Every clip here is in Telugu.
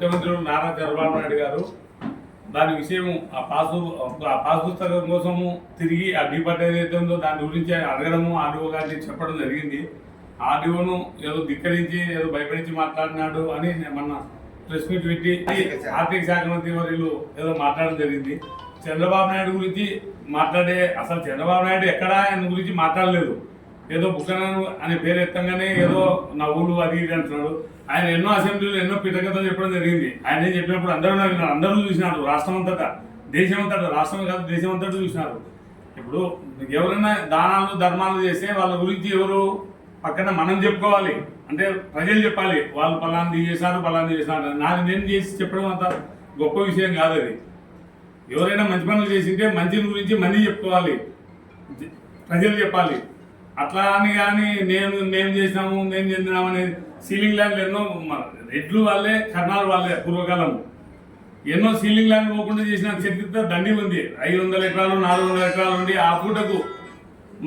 ముఖ్యమంత్రి నారా చంద్రబాబు నాయుడు గారు దాని విషయం ఆ పాస్ పుస్తకం కోసము తిరిగి ఆ డిపార్ట్ ఏదైతే ఉందో దాని గురించి అడగడము ఆర్డీఓ గారిని చెప్పడం జరిగింది. ఆర్డీఓను ఏదో ధిక్కరించి ఏదో భయపడించి మాట్లాడినాడు అని మొన్న ప్రెస్ మీట్ పెట్టి ఆర్థిక శాఖ మంత్రి వర్యులు ఏదో మాట్లాడడం జరిగింది. చంద్రబాబు నాయుడు గురించి అసలు చంద్రబాబు నాయుడు ఎక్కడా ఆయన గురించి మాట్లాడలేదు. ఏదో బుక్కనను అనే పేరు ఎత్తంగానే ఏదో నా ఊళ్ళు అది ఇది అంటున్నాడు. ఆయన ఎన్నో అసెంబ్లీలో ఎన్నో పిటకథలు చెప్పడం జరిగింది. ఆయన ఏం చెప్పినప్పుడు అందరూ చూసినారు, రాష్ట్రం అంతటా దేశం అంతటా, రాష్ట్రం కాదు దేశం అంతటా చూసినారు. ఇప్పుడు ఎవరైనా దానాలు ధర్మాలు చేస్తే వాళ్ళ గురించి ఎవరు పక్కన మనం చెప్పుకోవాలి, అంటే ప్రజలు చెప్పాలి వాళ్ళు పలాంది చేశారు నాకు నేను చేసి చెప్పడం అంత గొప్ప విషయం కాదు. అది ఎవరైనా మంచి పనులు చేసింటే మంచి గురించి మంది చెప్పుకోవాలి, ప్రజలు చెప్పాలి. అట్లా అని కానీ మేము చేసినాము మేము చెందినాము అనేది సీలింగ్ ల్యాండ్లు ఎన్నో రెడ్లు వాళ్ళే కర్ణాలు వాళ్ళే పూర్వకాలం ఎన్నో సీలింగ్ ల్యాండ్ పోకుండా చేసిన చరిత్ర దండి ఉంది. 500 ఎకరాలు 400 ఎకరాలు ఉండి ఆ పూటకు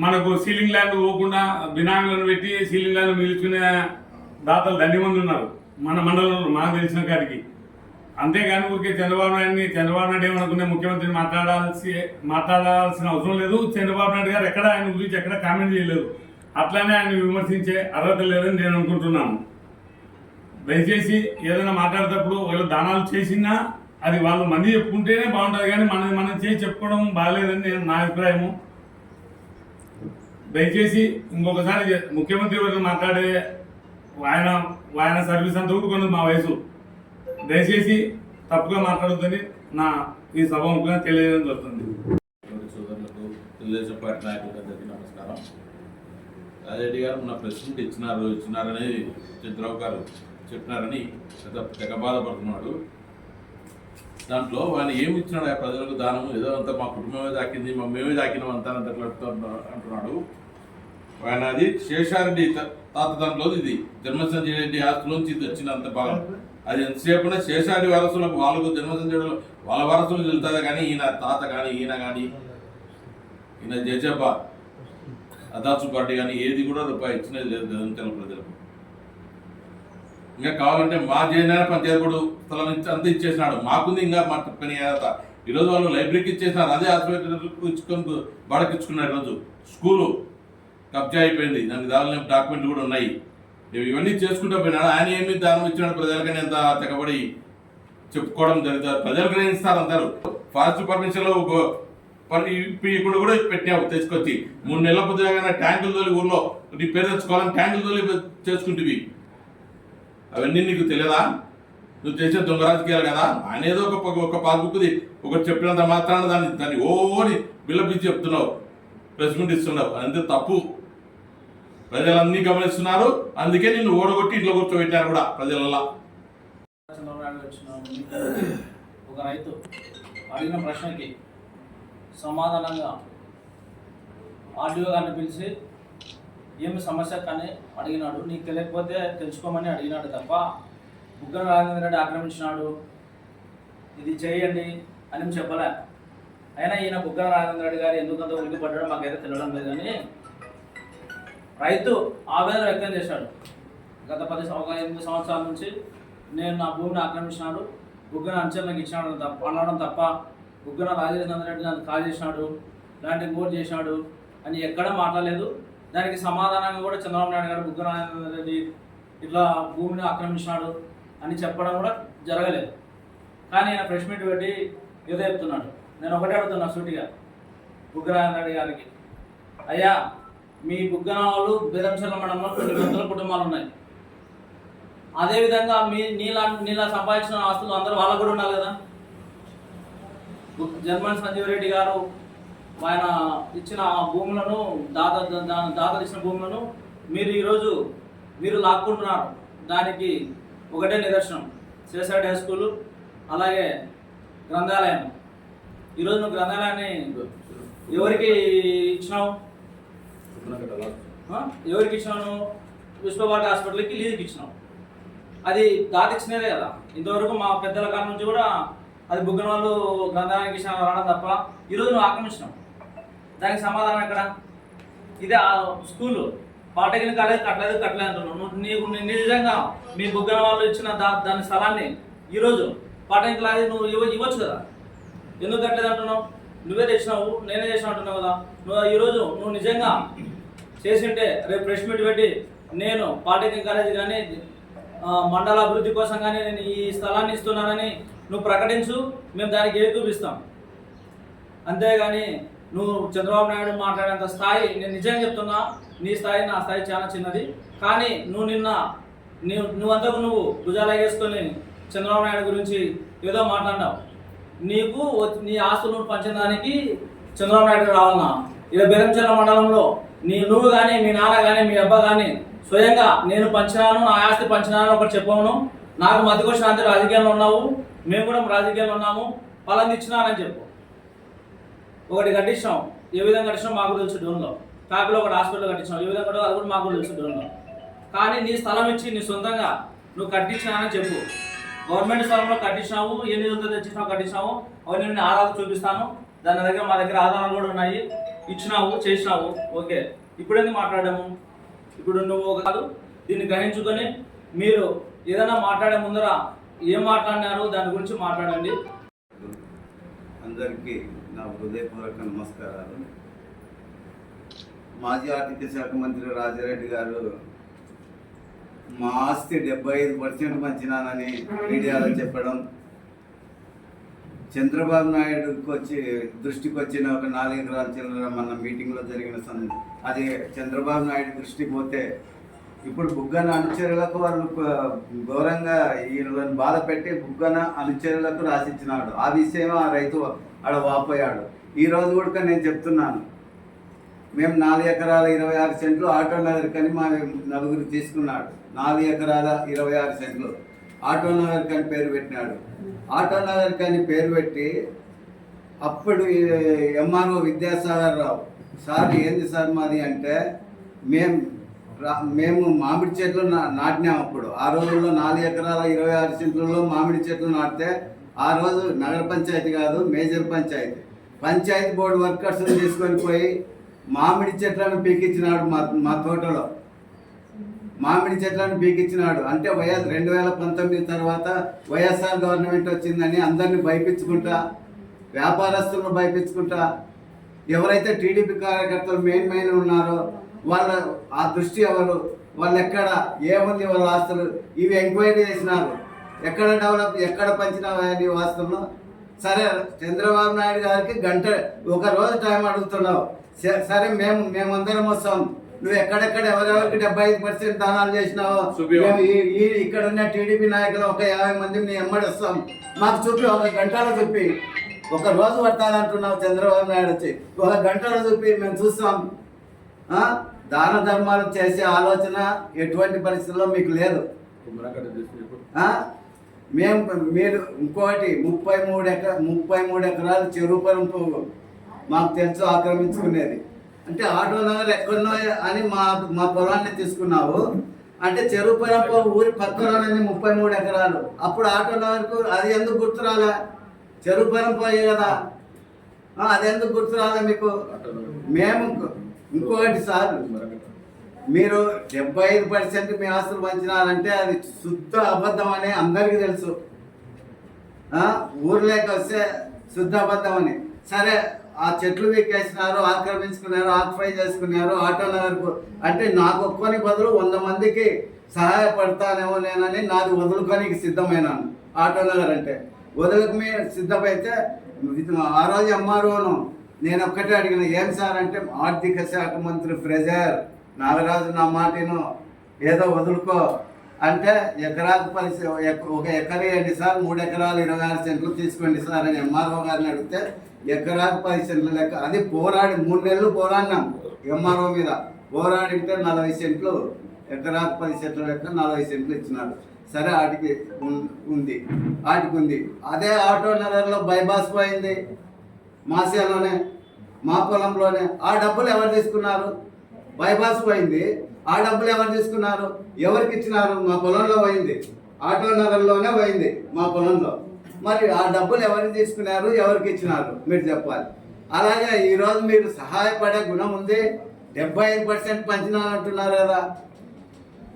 మనకు సీలింగ్ ల్యాండ్ పోకుండా బినామీలను పెట్టి సీలింగ్ ల్యాండ్ మిలుచుకునే దాతలు దండి మంది ఉన్నారు మన మండలంలో మాకు తెలిసిన కాడికి. అంతేగాని ఊరికే చంద్రబాబు నాయుడు ఏమనుకునే ముఖ్యమంత్రిని మాట్లాడాల్సిన అవసరం లేదు. చంద్రబాబు నాయుడు గారు ఎక్కడ ఆయన గురించి ఎక్కడ కామెంట్ చేయలేదు. అట్లానే ఆయన విమర్శించే అర్హత లేదని నేను అనుకుంటున్నాను. దయచేసి ఏదైనా మాట్లాడేటప్పుడు వీళ్ళు దానాలు చేసినా అది వాళ్ళు మంది చెప్పుకుంటేనే బాగుంటుంది, కానీ మనం చేసి చెప్పుకోవడం బాగాలేదని నా అభిప్రాయము. దయచేసి ఇంకొకసారి ముఖ్యమంత్రి ఎవరైనా మాట్లాడే ఆయన సర్వీస్ అంతా ఊరుకున్నది మా వయసు. దయచేసి తప్పుగా మాట్లాడొద్దని నా ఈ సభముఖంగా తెలియజేయడం జరుగుతుంది. సోదరులకు తెలుగుదేశం పార్టీ నాయకులందరికీ నమస్కారం. రాజరెడ్డి గారు మన ప్రెస్ మీట్ ఇచ్చినారని చంద్రబాబు గారు చెప్పినారని తెగ బాధపడుతున్నాడు. దాంట్లో ఆయన ఏమి ఇచ్చినాడు ఆ ప్రజలకు దానం ఏదో అంతా మా కుటుంబమే దాకింది మేమే దాకినాం అంతా అంటున్నాడు. ఆయన అది శేషారెడ్డి తాత దాంట్లో ఇది జన్మసంజయ్ రెడ్డి ఆస్తులోంచి ఇది వచ్చినంత భాగం. అది ఎంతసేపున శేషారెడ్డి వారసులకు వాళ్ళకు జన్మసంజయుడు వాళ్ళ వారసులు వెళ్తుందా కానీ ఈయన తాత కానీ ఈయన జేజబ్బ అదాసు పార్టీ కానీ ఏది కూడా రూపాయి ఇచ్చినది లేదు జనంతల ప్రజలకు. ఇంకా కావాలంటే మా జయనారాయణ పంచాయతీ కూడా స్థలం అంతా ఇచ్చేసినాడు, మాకుంది ఇంకా మా పని ఏదైతే ఈరోజు వాళ్ళు లైబ్రరీకి ఇచ్చేసినారు, అదే హాస్పిటల్కి ఇచ్చుకొని బడకిచ్చుకున్నారు. ఈరోజు స్కూలు కబ్జా అయిపోయింది, దానికి దాని డాక్యుమెంట్లు కూడా ఉన్నాయి. ఇవన్నీ చేసుకుంటూ పోయినాడు. ఆయన ఏమి దానం ఇచ్చినాడు ప్రజలకని ఎంత తెగబడి చెప్పుకోవడం జరుగుతుంది. ప్రజలు గ్రహిస్తారు అంటారు. ఫారెస్ట్ పర్మిషన్లో ఇప్పుడు కూడా పెట్టినావు తెచ్చుకొచ్చి 3 నెలల పొద్దుగా ట్యాంకులు తోలి ఊళ్ళో నీ పేరు తెచ్చుకోవాలని ట్యాంకులు తోలి చేసుకుంటువి. అవన్నీ నీకు తెలియదా? నువ్వు చేసే దొంగ రాజకీయాలు కదా. ఆయన ఏదో ఒక పాస్బుక్ది ఒకటి చెప్పినంత మాత్రాన దాన్ని ఓని బిల్లపిచ్చి చెప్తున్నావు, ప్రెస్ మీట్ ఇస్తున్నావు. అంతే తప్పు. ప్రజలన్నీ గమనిస్తున్నారు, అందుకే నిన్ను ఓడగొట్టి ఇంట్లో కూర్చోబెట్టారు కూడా ప్రజలలా. ఒక రైతు అడిగిన ప్రశ్నకి సమాధానంగా ఆర్డీఓ గారిని పిలిచి ఏమి సమస్య కానీ అడిగినాడు. నీకు తెలియకపోతే తెలుసుకోమని అడిగినాడు తప్ప బుగ్గన రాజేంద్ర రెడ్డి ఆక్రమించినాడు ఇది చేయండి అని చెప్పలే. అయినా ఈయన బుగ్గన రాజేంద్ర రెడ్డి గారు ఎందుకంత ఉలికిపడ్డాడో మాకైతే తెలియడం లేదు. కానీ రైతు ఆవేదన వ్యక్తం చేశాడు. గత 8 సంవత్సరాల నుంచి నేను నా భూమిని ఆక్రమించినాడు, బుగ్గన అంచెలకు ఇచ్చినాడు అనడం తప్ప బుగ్గన రాజేంద్ర రెడ్డి నన్ను కాల్ చేసినాడు, ఇలాంటి ఇంకోటి చేసినాడు అని ఎక్కడా మాట్లాడలేదు. దానికి సమాధానంగా కూడా చంద్రబాబు నాయుడు గారు బుగ్గన రాజేంద్ర రెడ్డి ఇట్లా భూమిని ఆక్రమించినాడు అని చెప్పడం కూడా జరగలేదు. కానీ ఆయన ప్రెస్ మీట్ పెట్టి ఏదో చెప్తున్నాడు. నేను ఒకటే అడుగుతున్నా సూటిగా బుగ్గన రాజేంద్ర రెడ్డి గారికి, అయ్యా మీ బుగ్గన వాళ్ళు బెదంచెర్ల మండలంలో 2 వందల కుటుంబాలు ఉన్నాయి. అదేవిధంగా నీలా సంపాదించిన ఆస్తులు అందరూ వాళ్ళకు కూడా ఉండాలి కదా. జన్మన్ సంజీవ్ రెడ్డి గారు ఆయన ఇచ్చిన భూములను దాతలు ఇచ్చిన భూములను మీరు లాక్కుంటున్నారు. దానికి ఒకటే నిదర్శనం శేషారెడ్డి హై స్కూలు, అలాగే గ్రంథాలయం. ఈరోజు నువ్వు గ్రంథాలయాన్ని ఎవరికి ఇచ్చినావు? విశ్వభారతి హాస్పిటల్కి లీజుకి ఇచ్చినావు. అది దాటిచ్చినదే కదా. ఇంతవరకు మా పెద్దల కాలం నుంచి కూడా అది బుగ్గన వాళ్ళు గ్రంథాలయానికి ఇచ్చిన రావడం తప్ప ఈరోజు నువ్వు ఆక్రమించినావు. దానికి సమాధానం ఎక్కడ? ఇదే స్కూలు పాలిటెక్నిక్ కాలేజ్ కట్టలేదు అంటున్నావు. నీకు నిజంగా మీ బుగ్గన వాళ్ళు ఇచ్చిన దాని స్థలాన్ని ఈరోజు పాఠానికి లాగే నువ్వు ఇవ్వచ్చు కదా, ఎందుకు కట్టలేదు అంటున్నావు? నువ్వే తెచ్చినావు, నేనే చేసిన అంటున్నావు కదా. ఈరోజు నువ్వు నిజంగా చేసింటే రేపు ప్రెస్ మీట్ పెట్టి నేను పాలిటెక్నిక్ కాలేజ్ కానీ మండల అభివృద్ధి కోసం కానీ నేను ఈ స్థలాన్ని ఇస్తున్నానని నువ్వు ప్రకటించు, మేము దానికి చూపిస్తాం. అంతేగాని నువ్వు చంద్రబాబు నాయుడు మాట్లాడేంత స్థాయి, నేను నిజంగా చెప్తున్నా, నీ స్థాయి నా స్థాయి చాలా చిన్నది. కానీ నువ్వు నువ్వంతకు నువ్వు భుజాలేసుకొని చంద్రబాబు నాయుడు గురించి ఏదో మాట్లాడినావు. నీ ఆస్తులను పంచడానికి చంద్రబాబు నాయుడు రావాలన్నా? ఇలా బెలంచెర్ల మండలంలో నువ్వు కానీ మీ నాన్న కానీ మీ అబ్బా కానీ స్వయంగా నేను పంచినాను, నా ఆస్తి పంచినాను ఒకటి చెప్పాను. నాకు మధ్యకొచ్చిన అంతే రాజకీయాల్లో ఉన్నావు, మేము కూడా రాజకీయాల్లో ఉన్నాము, పలాంది ఇచ్చినానని చెప్పు. ఒకటి కట్టించాం, ఏ విధంగా కట్టించాం మాకు తెలుసు. డోన్లో కాకిలో ఒకటి హాస్పిటల్ కట్టించాం, ఏ విధంగా అది కూడా మాకు తెలుసు డోన్లో. కానీ నీ స్థలం ఇచ్చి నీ సొంతంగా నువ్వు కట్టించినానని చెప్పు. గవర్నమెంట్ స్థలంలో కట్టించావు, ఎన్ని రోజులు తెచ్చినావు కట్టించావు, అవన్నీ నేను ఆధారాలు చూపిస్తాను. దాని దగ్గర మా దగ్గర ఆధారాలు కూడా ఉన్నాయి. ఇచ్చినావు, చేసినావు, ఓకే. ఇప్పుడేందుకు మాట్లాడాము? ఇప్పుడు నువ్వు కాదు, దీన్ని గ్రహించుకొని మీరు ఏదైనా మాట్లాడే ముందర ఏం మాట్లాడినారు దాని గురించి మాట్లాడండి. అందరికీ నా హృదయపూర్వక నమస్కారాలు. మాజీ ఆర్థిక శాఖ మంత్రి రాజారెడ్డి గారు మా ఆస్తి 75% పంచినానని మీడియాలో చెప్పడం, చంద్రబాబు నాయుడుకి దృష్టికి వచ్చిన ఒక 4 ఎకరాల చిల్లర మన మీటింగ్లో జరిగిన అది చంద్రబాబు నాయుడు దృష్టికి పోతే ఇప్పుడు బుగ్గన అనుచరులకు వాళ్ళు ఘోరంగా వీళ్ళని బాధ పెట్టి బుగ్గన అనుచరులకు రాసిచ్చినాడు. ఆ విషయం ఆ రైతు ఆడ వాపోయాడు. ఈరోజు కూడా నేను చెప్తున్నాను, మేము 4 ఎకరాల 26 సెంట్లు ఆటో నగర్ కని మా నలుగురు తీసుకున్నాడు. 4 ఎకరాల 26 సెంట్లు ఆటో నగర్ కని పేరు పెట్టినాడు. ఆటో నగర్ కని పేరు పెట్టి అప్పుడు ఎంఆర్ఓ విద్యాసాగర్ రావు సార్ ఏంది సార్ మాది అంటే, మేము మామిడి చెట్లు నాటినాం. అప్పుడు ఆ రోజుల్లో 4 ఎకరాల 26 సెంట్లలో మామిడి చెట్లు నాటితే ఆ రోజు నగర పంచాయతీ కాదు, మేజర్ పంచాయతీ బోర్డు వర్కర్స్ని తీసుకొని పోయి మామిడి చెట్లను పీకిచ్చినాడు. మా తోటలో మామిడి చెట్లను పీకిచ్చినాడు. అంటే 2019 తర్వాత వైఎస్ఆర్ గవర్నమెంట్ వచ్చిందని అందరినీ భయపించుకుంటా, వ్యాపారస్తులను భయపించుకుంటా, ఎవరైతే టీడీపీ కార్యకర్తలు మెయిన్ ఉన్నారో వాళ్ళ ఆ దృష్టి ఎవరు, వాళ్ళు ఎక్కడ ఏముంది వాళ్ళ ఆస్తులు, ఇవి ఎంక్వైరీ చేసినారు. ఎక్కడ డెవలప్, ఎక్కడ పంచినావని ఆస్తులను. సరే చంద్రబాబు నాయుడు గారికి ఒక రోజు టైం అడుగుతున్నావు. సరే మేమందరం వస్తాం, నువ్వు ఎక్కడెక్కడ ఎవరెవరికి 75% దానాలు చేసినావో మేము ఇక్కడ ఉన్న టీడీపీ నాయకులు ఒక 50 మంది నీ ఎమ్మడి వస్తాం, మాకు చూపి 1 గంటలో చూపి. ఒక రోజు పడతానంటున్నావు చంద్రబాబు నాయుడు వచ్చి, 1 గంటలో చూపి మేము చూస్తాం. దాన ధర్మాలు చేసే ఆలోచన ఎటువంటి పరిస్థితుల్లో మీకు లేదు. మీరు ఇంకోటి 33 ఎకరాలు చెరువు పరంపు మాకు తెలుసు ఆక్రమించుకునేది. అంటే ఆటో నగర్ ఎక్కడో అని మా పొలాన్ని తీసుకున్నావు. అంటే చెరువు పరంపు ఊరి పక్కలోనే 33 ఎకరాలు. అప్పుడు ఆటో నగర్కు అది ఎందుకు గుర్తు రాలే? చెరువు పరంపు అయ్యే కదా, అది ఎందుకు గుర్తు రాలే మీకు? మేము ఇంకొకటి సార్, మీరు 75% మీ ఆస్తులు పంచినారంటే అది శుద్ధ అబద్ధం అని అందరికీ తెలుసు. ఊర్లోకి వస్తే శుద్ధ అబద్ధం అని. సరే ఆ చెట్లు వీకేసినారు, ఆక్రమించుకున్నారు, ఆక్యుపై చేసుకున్నారు ఆటో నగర్కు. అంటే నాకు ఒక్కొని బదులు 100 మందికి సహాయపడతానేమో నేనని నాది వదులుకోనికి సిద్ధమైనాను. ఆటో నగర్ అంటే వదులుకుని సిద్ధమైతే ఆ రోజు ఎంఆర్ఓను నేను ఒక్కటే అడిగిన, ఏం సార్ అంటే ఆర్థిక శాఖ మంత్రి ఫ్రెజర్ నాగరాజు నా మాటను ఏదో వదులుకో అంటే ఎకరాకు 1 ఎకరా ఏంటి సార్, 3 ఎకరాలు 26 సెంట్లు తీసుకోండి సార్ అని ఎంఆర్ఓ గారిని అడిగితే ఎకరాకు 10 సెంట్ల లెక్క. అది పోరాడి 3 నెలలు పోరాడినాం ఎంఆర్ఓ మీద. పోరాడితే 40 సెంట్లు, ఎకరాకు 10 సెంట్ల లెక్క 40 సెంట్లు ఇచ్చినాడు. సరే ఆటికి ఉంది. అదే ఆటో నగర్లో బైపాస్ పోయింది, మాసియాలోనే మా పొలంలోనే. ఆ డబ్బులు ఎవరు తీసుకున్నారు? బైపాస్ పోయింది, ఆ డబ్బులు ఎవరు తీసుకున్నారు? ఎవరికి ఇచ్చినారు? మా పొలంలో పోయింది, ఆటో నగర్లోనే పోయింది మా పొలంలో. మరి ఆ డబ్బులు ఎవరికి తీసుకున్నారు, ఎవరికి ఇచ్చినారు మీరు చెప్పాలి. అలాగే ఈరోజు మీరు సహాయపడే గుణం ఉంది. 75% పంచినారంటున్నారు కదా.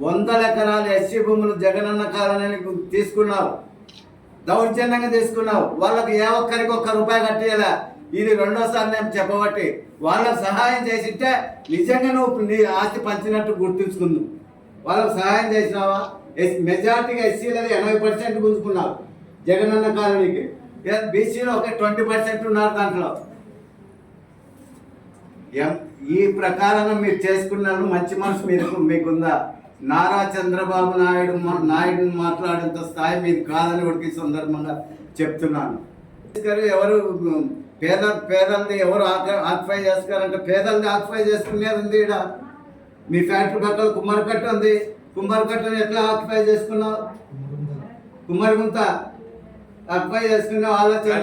100 ఎకరాలు ఎస్సీ భూములు జగనన్న కాలనీ తీసుకున్నావు. దౌర్జన్యంగా తీసుకున్నావు. వాళ్ళకి ఏ ఒక్కరికి ₹1 కట్టేయాలా. ఇది రెండోసారి నేను చెప్పబట్టి వాళ్ళకు సహాయం చేసింటే నిజంగా నువ్వు నీ ఆస్తి పంచినట్టు గుర్తుంచుకుందు. వాళ్ళకు సహాయం చేసినావా? మెజార్టీగా ఎస్సీలది 80% గుంజుకున్నావు జగనన్న కాలనీకి. బీసీలో ఒక 20% ఉన్నారు దాంట్లో. ఈ ప్రకారంగా మీరు చేసుకున్నారు. మంచి మనసు మీకుందా? నారా చంద్రబాబు నాయుడు మాట్లాడేంత స్థాయి మీది కాదని ఒకటి సందర్భంగా చెప్తున్నాను. ఎవరు పేదలది ఎవరు ఆక్యుపై చేస్తారంటే పేదలది ఆక్యుపై చేసుకునేది ఉంది. ఇక్కడ మీ ఫ్యాక్టరీ పక్కన కుమ్మరికట్ట ఉంది. కుమ్మరికట్టను ఎట్లా ఆక్యుపై చేసుకున్నావు? కుమ్మరిగుంత ఆక్యుపై చేసుకునే ఆలోచన.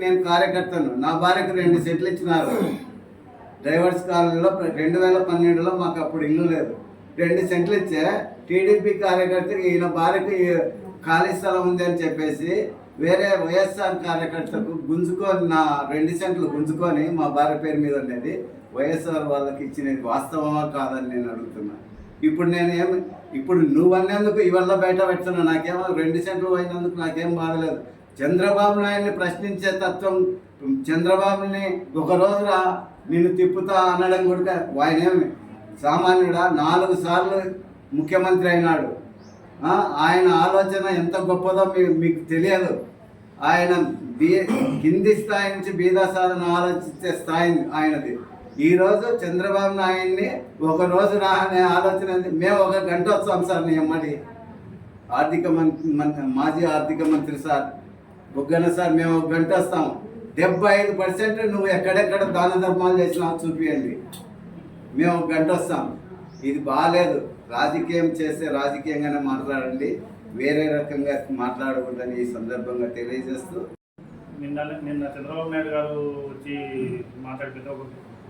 నేను కార్యకర్తను. నా భార్యకు 2 సెట్లు ఇచ్చినారు డ్రైవర్స్ కాలనీలో. 2012లో మాకు అప్పుడు ఇల్లు లేదు. 2 సెంట్లు ఇచ్చే టీడీపీ కార్యకర్తకి ఈయన భార్యకు ఖాళీ స్థలం ఉంది అని చెప్పేసి వేరే వైఎస్ఆర్ కార్యకర్తకు గుంజుకొని నా 2 సెంట్లు గుంజుకొని మా భార్య పేరు మీద ఉండేది వైఎస్ఆర్ వాళ్ళకి ఇచ్చినది వాస్తవమా కాదని నేను అడుగుతున్నా. ఇప్పుడు నువ్వు అన్నందుకు ఇవల్ల బయట పెడుతున్నా. నాకేమో 2 సెంట్లు పోయినందుకు నాకేం బాధలేదు. చంద్రబాబు నాయుడిని ప్రశ్నించే తత్వం, చంద్రబాబుని ఒకరోజు నిన్ను తిప్పుతా అనడం కూడా ఆయనేమి సామాన్యుడా? 4 సార్లు ముఖ్యమంత్రి అయినాడు. ఆయన ఆలోచన ఎంత గొప్పదో మీకు తెలియదు. ఆయన కింది స్థాయి నుంచి బీదా సాధన ఆలోచించే స్థాయి ఆయనది. ఈరోజు చంద్రబాబు నాయుడిని ఒకరోజు రా అనే ఆలోచన. మేము 1 గంట వస్తాం సార్. నీ అమ్మడి మాజీ ఆర్థిక మంత్రి సార్ బుగ్గన సార్, మేము 1 గంట వస్తాం. 75% నువ్వు ఎక్కడెక్కడ దాన ధర్మాలు చేసినావు చూపియండి. మేము 1 గంట వస్తాం. ఇది బాగాలేదు. రాజకీయం చేస్తే రాజకీయంగానే మాట్లాడండి, వేరే రకంగా మాట్లాడకూడదని ఈ సందర్భంగా తెలియజేస్తూ, నిన్న చంద్రబాబు నాయుడు గారు వచ్చి మాట్లాడితే ఒక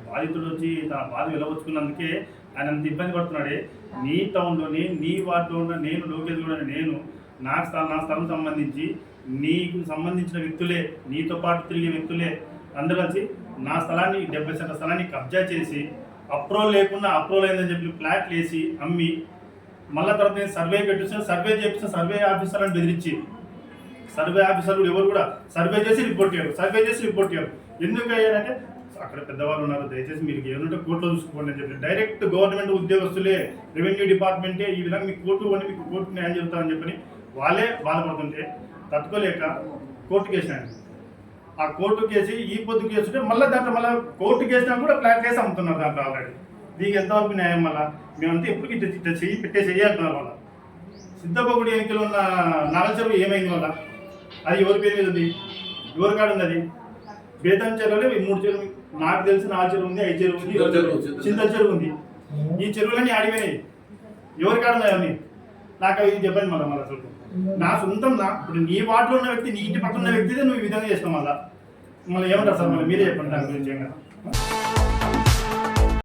బాధితుడు వచ్చి తన బాధ వెలవచ్చుకున్నందుకే ఆయన అంత ఇబ్బంది పడుతున్నాడే. నీ టౌన్లోని నీ వార్డులో నేను లోకేష్ కూడా నా స్థలం సంబంధించి నీకు సంబంధించిన వ్యక్తులే, నీతో పాటు తిరిగే వ్యక్తులే అందరూ కలిసి నా స్థలాన్ని 70 సెంట్ల స్థలాన్ని కబ్జా చేసి అప్రూవల్ లేకుండా అప్రూవల్ అయిందని చెప్పి ఫ్లాట్లు వేసి అమ్మి మళ్ళీ తర్వాత నేను సర్వే పెట్టించిన సర్వే ఆఫీసర్లను బెదిరించి సర్వే ఆఫీసర్లు ఎవరు కూడా సర్వే చేసి రిపోర్ట్ చేయరు. ఎందుకు అయ్యారంటే అక్కడ పెద్దవాళ్ళు ఉన్నారు, దయచేసి మీరు ఏదంటే కోర్టులో చూసుకోండి అని చెప్పి డైరెక్ట్ గవర్నమెంట్ ఉద్యోగస్తులే, రెవెన్యూ డిపార్ట్మెంటే ఈ విధంగా మీకు కోర్టు న్యాయం చెబుతామని చెప్పని వాళ్ళే బాధపడుతుంటే తట్టుకోలేక కోర్టు కేసాను. ఆ కోర్టు కేసి ఈ పొద్దు కేసుంటే మళ్ళీ దాంట్లో మళ్ళీ కోర్టు కేసినా కూడా ఫ్లాట్ కేసు అమ్ముతున్నారు దాంట్లో ఆల్రెడీ. దీనికి ఎంతవరకు న్యాయం? మళ్ళీ మేమంతా ఎప్పుడు ఇట్లా చెయ్యాలంటున్నారు. వాళ్ళ సిద్ధపగుడి ఎన్నికలు ఉన్న నాగల చెరువు ఏమైంది? వాళ్ళ అది ఎవరి పేరు మీద ఉంది? ఎవరి కాడ ఉంది? అది బేతం చెరువులే 3 చెరువు నాకు తెలిసి 4 చెరువు ఉంది, 5 చెరువు ఉంది, చింతల చెరువు ఉంది. ఈ చెరువులన్నీ ఆడిపోయినాయి. ఎవరి కాడ ఉన్నాయి అవన్నీ? నాకు అవి చెప్పండి. మళ్ళీ అసలు నా సొంతం ఇప్పుడు నీ వార్డులో ఉన్న వ్యక్తి, నీ ఇంటి పక్కన ఉన్న వ్యక్తిదే నువ్వు ఈ విధంగా చేస్తావు. మళ్ళీ ఏమంటారు సార్? మళ్ళీ మీరే చెప్పండి దాని గురించి.